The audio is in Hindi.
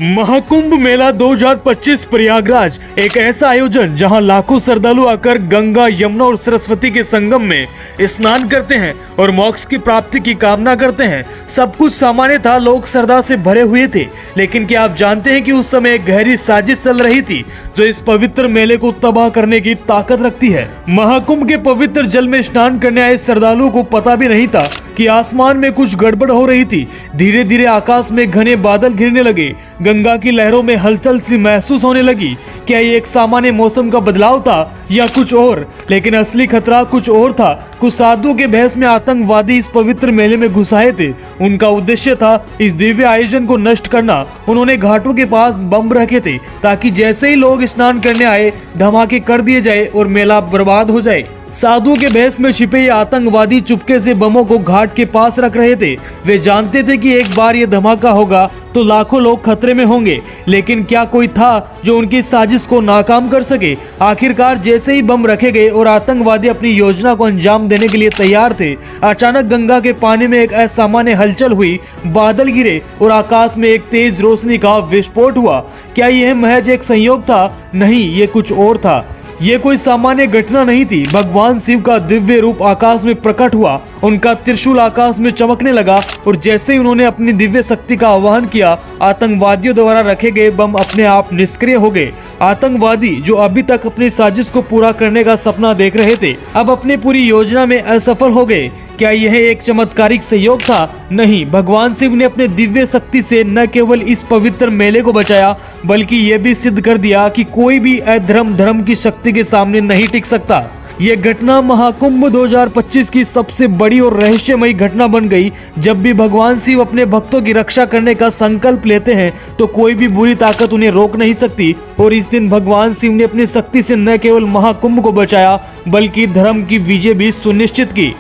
महाकुंभ मेला 2025 प्रयागराज एक ऐसा आयोजन जहां लाखों श्रद्धालु आकर गंगा, यमुना और सरस्वती के संगम में स्नान करते हैं और मोक्ष की प्राप्ति की कामना करते हैं। सब कुछ सामान्य था, लोग श्रद्धा से भरे हुए थे, लेकिन क्या आप जानते हैं कि उस समय एक गहरी साजिश चल रही थी जो इस पवित्र मेले को तबाह करने की ताकत रखती है। महाकुंभ के पवित्र जल में स्नान करने आए श्रद्धालुओं को पता भी नहीं था कि आसमान में कुछ गड़बड़ हो रही थी। धीरे धीरे आकाश में घने बादल घिरने लगे, गंगा की लहरों में हलचल सी महसूस होने लगी। क्या ये एक सामान्य मौसम का बदलाव था या कुछ और? लेकिन असली खतरा कुछ और था। कुछ साधुओं के भेष में आतंकवादी इस पवित्र मेले में घुस आए थे। उनका उद्देश्य था इस दिव्य आयोजन को नष्ट करना। उन्होंने घाटों के पास बम रखे थे ताकि जैसे ही लोग स्नान करने आए धमाके कर दिए जाए और मेला बर्बाद हो जाए। साधुओं के भेष में छिपे ये आतंकवादी चुपके से बमों को घाट के पास रख रहे थे। वे जानते थे कि एक बार ये धमाका होगा तो लाखों लोग खतरे में होंगे, लेकिन क्या कोई था जो उनकी साजिश को नाकाम कर सके? आखिरकार जैसे ही बम रखे गए और आतंकवादी अपनी योजना को अंजाम देने के लिए तैयार थे, अचानक गंगा के पानी में एक असामान्य हलचल हुई, बादल गिरे और आकाश में एक तेज रोशनी का विस्फोट हुआ। क्या यह महज एक संयोग था? नहीं, ये कुछ और था। ये कोई सामान्य घटना नहीं थी। भगवान शिव का दिव्य रूप आकाश में प्रकट हुआ। उनका त्रिशूल आकाश में चमकने लगा और जैसे ही उन्होंने अपनी दिव्य शक्ति का आह्वान किया, आतंकवादियों द्वारा रखे गए बम अपने आप निष्क्रिय हो गए। आतंकवादी जो अभी तक अपनी साजिश को पूरा करने का सपना देख रहे थे, अब अपनी पूरी योजना में असफल हो गए। क्या यह एक चमत्कारिक संयोग था? नहीं, भगवान शिव ने अपने दिव्य शक्ति से न केवल इस पवित्र मेले को बचाया, बल्कि यह भी सिद्ध कर दिया कि कोई भी अधर्म धर्म की शक्ति के सामने नहीं टिक सकता। ये घटना महाकुंभ 2025 की सबसे बड़ी और रहस्यमयी घटना बन गई। जब भी भगवान शिव अपने भक्तों की रक्षा करने का संकल्प लेते हैं तो कोई भी बुरी ताकत उन्हें रोक नहीं सकती। और इस दिन भगवान शिव ने अपनी शक्ति से न केवल महाकुंभ को बचाया, बल्कि धर्म की विजय भी सुनिश्चित की।